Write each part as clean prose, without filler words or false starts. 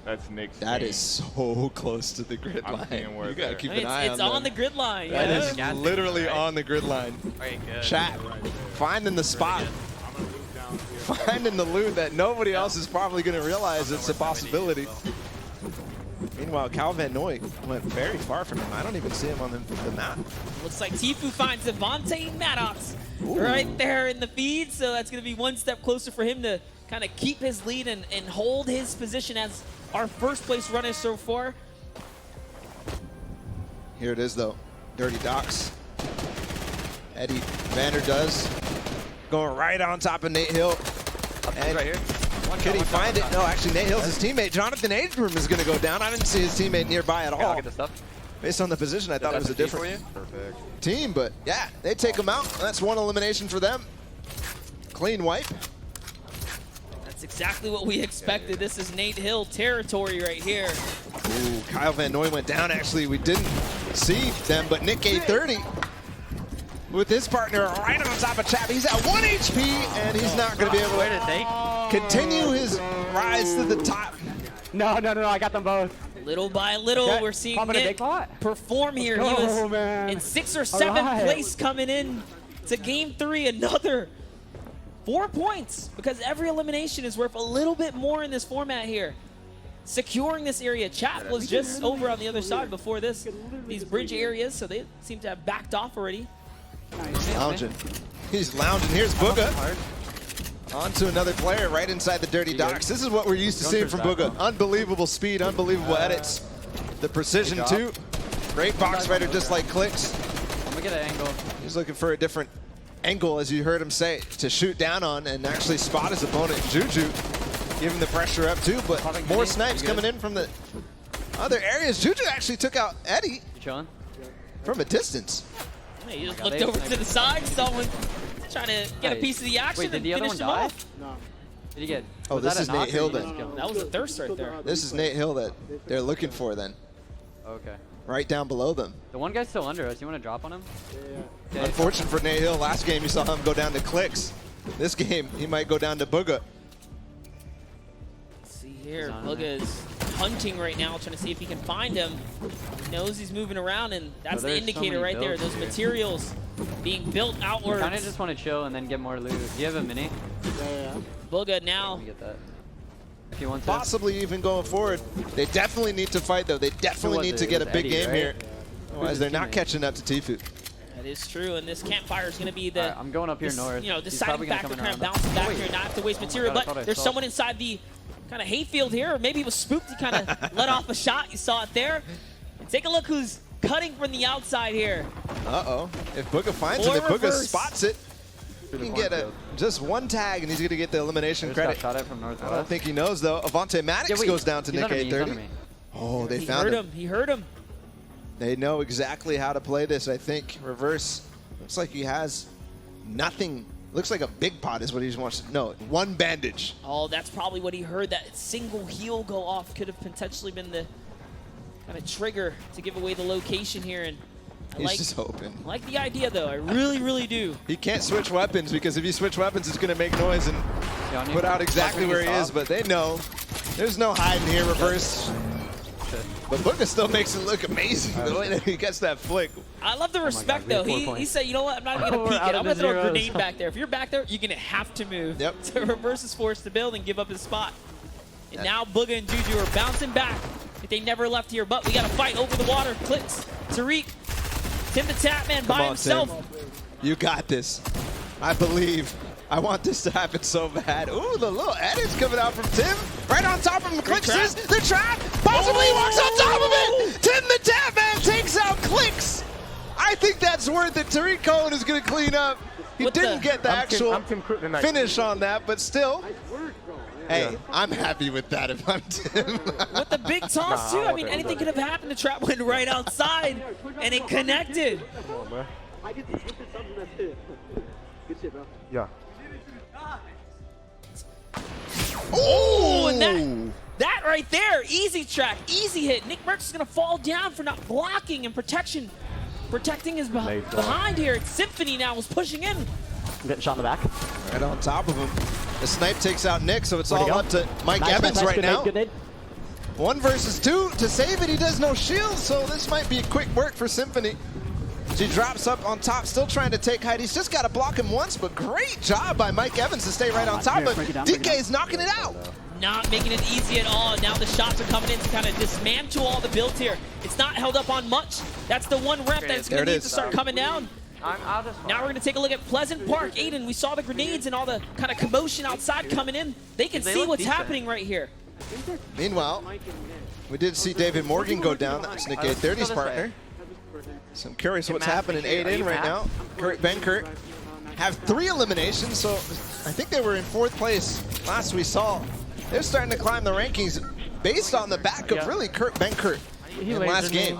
That's Nick's That game. is so close to the grid line. You gotta keep an eye on that. It's on the grid line. That is yeah. literally on the grid line. Very good. Chat, finding the spot. Finding the loot that nobody else is probably going to realize it's a possibility. Meanwhile, Cal Van Noy went very far from him. I don't even see him on the map. Looks like Tfue finds Devontae Maddox right there in the feed, so that's going to be one step closer for him to kind of keep his lead and hold his position as our first place runner so far. Here it is, though. Dirty Docks. Eddie Vander does. Going right on top of Nate Hill. And right here. Could he find it? No, actually, Nate Hill's his teammate. Jonathan Abram is going to go down. I didn't see his teammate nearby at all. I'll get the stuff. Based on the position, I thought it was a different team, but yeah, they take him out. That's one elimination for them. Clean wipe. That's exactly what we expected. This is Nate Hill territory right here. Ooh, Kyle Van Noy went down. Actually, we didn't see them, but Nick A30 with his partner right on top of Chap. He's at 1 HP, and he's not going to be able to continue his rise to the top. No, I got them both. Little by little, we're seeing Nick perform here. He was in 6th or 7th place coming in to game 3. Another 4 points, because every elimination is worth a little bit more in this format here. Securing this area. Chat was just over on the other side before this, these bridge areas, so they seem to have backed off already. Lounging. He's lounging. Here's Booga. On to another player right inside the Dirty Docks. This is what we're used to seeing from Booga. Unbelievable speed, unbelievable edits. The precision, too. Great box fighter, just like Clicks. I'm going to get an angle. He's looking for a different angle, as you heard him say, to shoot down on and actually spot his opponent. Juju giving the pressure up, too, but more snipes coming in from the other areas. Juju actually took out Eddie from a distance. He just looked over to the side, someone trying to get a piece of the action and finish him off. No. Did he get? Oh, this is Nate Hill then. That was a thirst right there. This is Nate Hill that they're looking for then. Okay. Right down below them. The one guy's still under us. You want to drop on him? Yeah. Unfortunate for Nate Hill. Last game you saw him go down to Clicks. This game he might go down to Booga. Let's see here, Booga is hunting right now, trying to see if he can find him. He knows he's moving around, and that's the indicator right there. Those materials being built outwards. I kind of just want to chill and then get more loot. Do you have a mini? Yeah. Booga now. Let me get that. If you want to. Possibly even going forward. They definitely need to fight, though. They definitely need to get a big game here. Otherwise, they're not catching up to Tfue. That is true, and this campfire is going to be the I'm going up here north. You know, deciding factor, kind of bouncing back here, not have to waste material. But there's someone inside the kind of hayfield here, or maybe he was spooked. He kind of let off a shot. You saw it there. And take a look who's cutting from the outside here. Uh-oh. If Booga finds him, if Booga spots it, he can get just one tag, and he's going to get the elimination credit. Shot at from northwest. I don't think he knows, though. Avante Maddox goes down to Nick A30. Oh, they found him. He heard him. They know exactly how to play this, I think. Reverse. Looks like he has nothing. Looks like a big pot is what he just wants to. No, one bandage. Oh, that's probably what he heard. That single heal go off could have potentially been the kind of trigger to give away the location here. And he's just hoping. I like the idea, though. I really, really do. He can't switch weapons, because if you switch weapons, it's going to make noise and put out exactly where he is. But they know. There's no hiding here. Reverse. But Booga still makes it look amazing, the way that he gets that flick. I love the respect, though. He said, you know what, I'm not even going to peek it. I'm going to throw a grenade back there. If you're back there, you're going to have to move. Yep. To reverse is forced to build and give up his spot. And now Booga and Juju are bouncing back. If they never left here, but we got to fight over the water. Clicks, Tariq, Tim the Tapman by himself. Tim. You got this. I believe. I want this to happen so bad. Ooh, the little edits coming out from Tim. Right on top of him. Clicks is the trap. Possibly walks on top of it. Tim the Tapman takes out Clicks. I think that's worth it. Tariq Cohen is going to clean up. He didn't get the actual finish on that, but still. Hey, I'm happy with that if I'm Tim. With the big toss, too. I mean, anything could have happened. The trap went right outside, and it connected. Come on, man. I get this something that's it. Good shit, bro. Yeah. Oh, and that right there, easy track, easy hit. Nick Merckx is going to fall down for not blocking and protecting his behind here. It's Symphony now is pushing in. I'm getting shot in the back. Right on top of him. The snipe takes out Nick, so it's all up to Mike Evans right now. 1 versus 2 to save it. He does no shield, so this might be a quick work for Symphony. She drops up on top, still trying to take height. He's just got to block him once, but great job by Mike Evans to stay right on top. But DK is knocking it out. Not making it easy at all. Now the shots are coming in to kind of dismantle all the builds here. It's not held up on much. That's the one rep that's going to need to start coming down. Now we're going to take a look at Pleasant Park. Aiden, we saw the grenades and all the kind of commotion outside coming in. They can see what's happening right here. Meanwhile, we did see David Morgan go down. That's Nick 830's partner. So I'm curious what's happening 8-in right now. Kurt have 3 eliminations, so I think they were in 4th place last we saw. They're starting to climb the rankings based on the back of really Kurt Benkert in last game.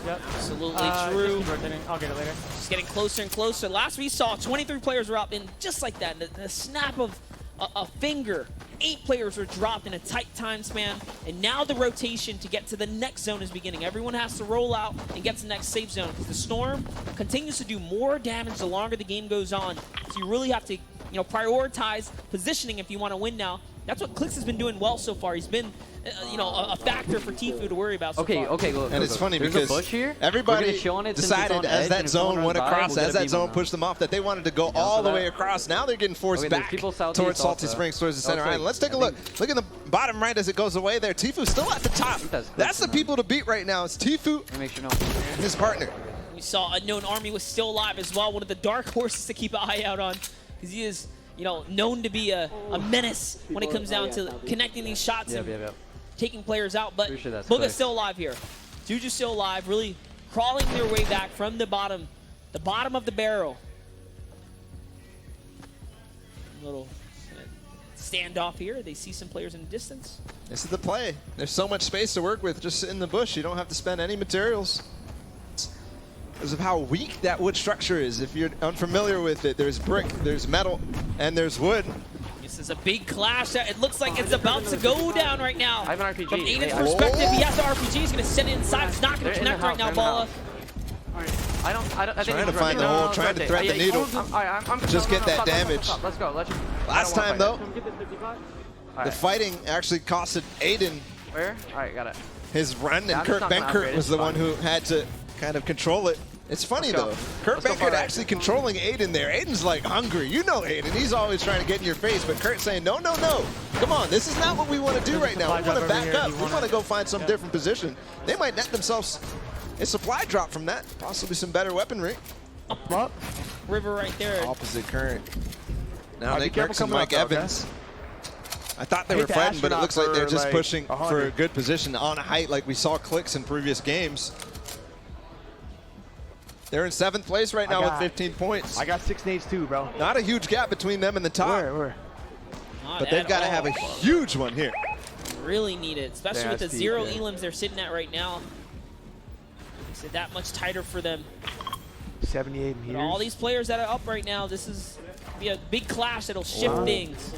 Yep, absolutely true. I'll get it later. Just getting closer and closer. Last we saw, 23 players were up, and just like that, in the snap of a finger, 8 players were dropped in a tight time span, and now the rotation to get to the next zone is beginning. Everyone has to roll out and get to the next safe zone, because the Storm continues to do more damage the longer the game goes on. So you really have to, prioritize positioning if you want to win now. That's what Clix has been doing well so far. He's been, a factor for Tfue to worry about so far. Okay, look. And it's funny because bush here. everybody decided as that zone went across, as that zone pushed them off, that they wanted to go all the way across. Now they're getting forced back towards Salty Springs, towards the center island. Let's take a look. Look at the bottom right as it goes away there. Tfue still at the top. That's the people to beat right now. It's Tfue and his partner. We saw Unknown Army was still alive as well. One of the dark horses to keep an eye out on, because he is, known to be a menace when it comes down to connecting these shots and taking players out. But Booga's still alive here. Juju's still alive, really crawling their way back from the bottom of the barrel. Little standoff here. They see some players in the distance. This is the play. There's so much space to work with just in the bush. You don't have to spend any materials. Because of how weak that wood structure is. If you're unfamiliar with it, there's brick, there's metal, and there's wood. This is a big clash. It looks like it's about to go down right now. I have an RPG. From Aiden's perspective, he has the RPG. He's going to send it inside. It's not going to connect right now, Balla. I think trying to find the hole, trying to thread the needle. Just get that damage. Let's go. Last time, though, the fighting actually costed Aiden. Where? All right, got it. His run, and Kurt Benkert was the one who had to kind of control it. It's funny though, Kurt Benkert actually controlling Aiden there. Aiden's like hungry, Aiden. He's always trying to get in your face, but Kurt's saying, no. Come on, this is not what we want to do right now. We want to back up. We want to go find some different position. They might net themselves a supply drop from that, possibly some better weaponry. Up. River right there. Opposite current. Now Nick Merckx and Mike Evans. I thought they were fighting, but it looks like they're just pushing for a good position on a height like we saw Clix in previous games. They're in 7th place right now with 15 points. I got 6 nades too, bro. Not a huge gap between them and the top. Where? But they've got to have a huge one here. Really need it, especially with the 0 elims they're sitting at right now. Makes it that much tighter for them. 78 meters. But all these players that are up right now, this is be a big clash that'll shift things.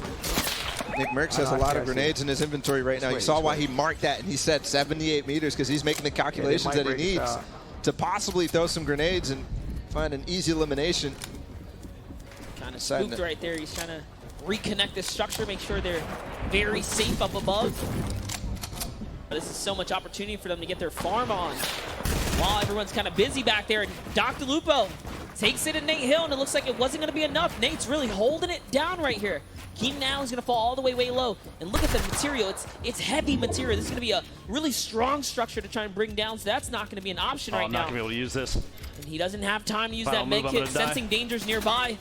Nick Merckx has a lot of grenades in his inventory right now. You saw why he marked that, and he said 78 meters because he's making the calculations that he needs to possibly throw some grenades and find an easy elimination. Kind of spooked right there. He's trying to reconnect this structure, make sure they're very safe up above. This is so much opportunity for them to get their farm on while everyone's kind of busy back there. And Dr. Lupo takes it at Nate Hill, and it looks like it wasn't going to be enough. Nate's really holding it down right here. Keenan Allen's going to fall all the way low. And look at the material. It's heavy material. This is going to be a really strong structure to try and bring down, so that's not going to be an option right now. I'm not going to be able to use this. And he doesn't have time to use that med kit, sensing dangers nearby.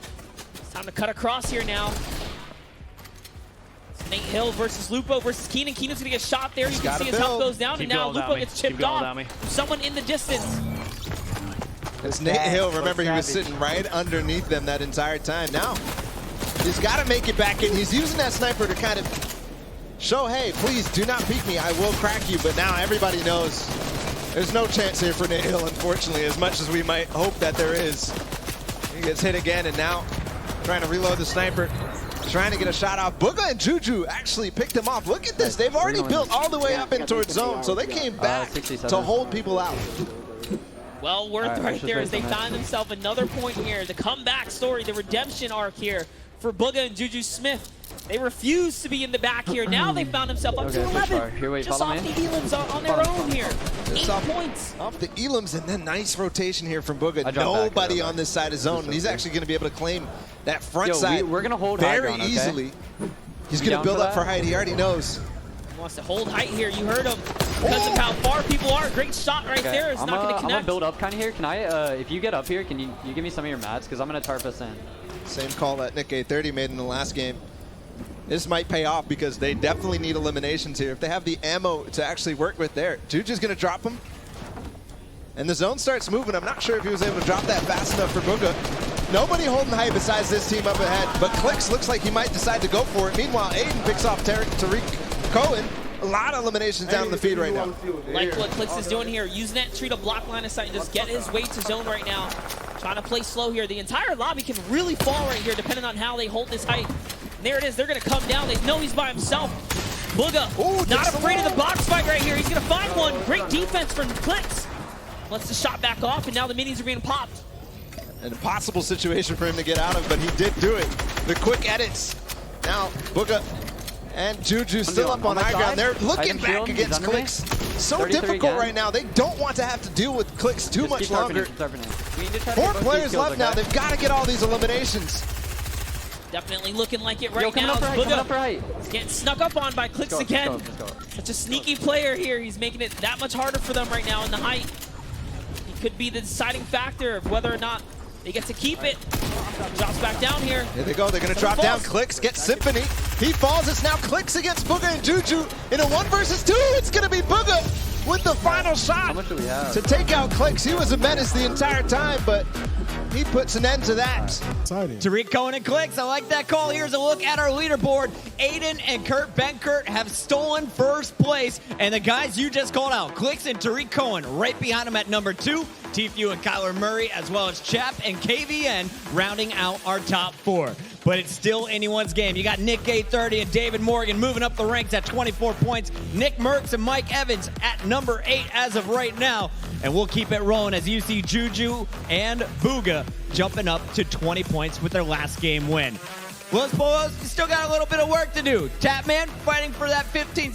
It's time to cut across here now. It's Nate Hill versus Lupo versus Keenan. Keenan's going to get shot there. You can see his health goes down, and now Lupo gets chipped off. Someone in the distance. It's Nate Hill. Remember, he was sitting right underneath them that entire time. Now, he's got to make it back in. He's using that sniper to kind of show, hey, please do not peek me. I will crack you. But now everybody knows there's no chance here for Nate Hill, unfortunately, as much as we might hope that there is. He gets hit again, and now trying to reload the sniper, trying to get a shot off. Booga and Juju actually picked him off. Look at this. They've already built all the way up in towards zone, so they came back to hold people out. Well worth right there as they find themselves another point here. The comeback story, the redemption arc here for Booga and Juju Smith. They refuse to be in the back here. Now they found themselves up to Okay, push 11. far. Here, wait, Just follow off me. the elims on their own here. 8 points. Off the Elims, and then nice rotation here from Booga. I dropped back, Nobody I on this side of zone, and he's actually going to be able to claim that front Yo, side we're gonna hold high very ground, okay? easily. He's You going down to build for up for that? height. He already knows. He wants to hold height here. You heard him. Because of how far people are. Great shot right there. It's I'm not going to gonna connect. build up kind of here. Can I, if you get up here, can you give me some of your mats? Because I'm going to tarp us in. Same call that Nick A30 made in the last game. This might pay off because they definitely need eliminations here. If they have the ammo to actually work with there, Juju's going to drop him. And the zone starts moving. I'm not sure if he was able to drop that fast enough for Booga. Nobody holding height besides this team up ahead. But Clicks looks like he might decide to go for it. Meanwhile, Aiden picks off Tariq Cohen. A lot of eliminations down the feed right now. Like what Clicks is doing here, using that tree to block line of sight and just get his way to zone right now. Trying to play slow here. The entire lobby can really fall right here depending on how they hold this height. And there it is. They're going to come down. They know he's by himself. Booga, not afraid of the box fight right here. He's going to find one. Great defense from Clicks. Lets the shot back off, and now the minis are being popped. An impossible situation for him to get out of, but he did do it. The quick edits. Now, Booga and Juju still up on high ground. They're looking back against Clicks. So difficult right now. They don't want to have to deal with Clicks too much longer. 4 players left now. They've got to get all these eliminations. Definitely looking like it right coming now. up for height, coming up for height. He's getting snuck up on by Clicks again. Such a sneaky player here. He's making it that much harder for them right now in the height. He could be the deciding factor of whether or not they get to keep it. Drops back down here. Here they go. They're going to drop down. Clicks get Symphony. He falls. It's now Clicks against Booga and Juju in a 1 versus 2. It's going to be Booga with the final shot How much do we have? to take out Clicks. He was a menace the entire time, but he puts an end to that. Tariq Cohen and Clicks, I like that call. Here's a look at our leaderboard. Aiden and Kurt Benkert have stolen first place, and the guys you just called out, Clicks and Tariq Cohen, right behind them at number 2. Tfue and Kyler Murray, as well as Chap and KVN, rounding out our top 4. But it's still anyone's game. You got Nick A30 and David Morgan moving up the ranks at 24 points. Nick Merckx and Mike Evans at number 8 as of right now. And we'll keep it rolling as you see Juju and Booga jumping up to 20 points with their last game win. Los Polos, you still got a little bit of work to do. Tapman fighting for that 15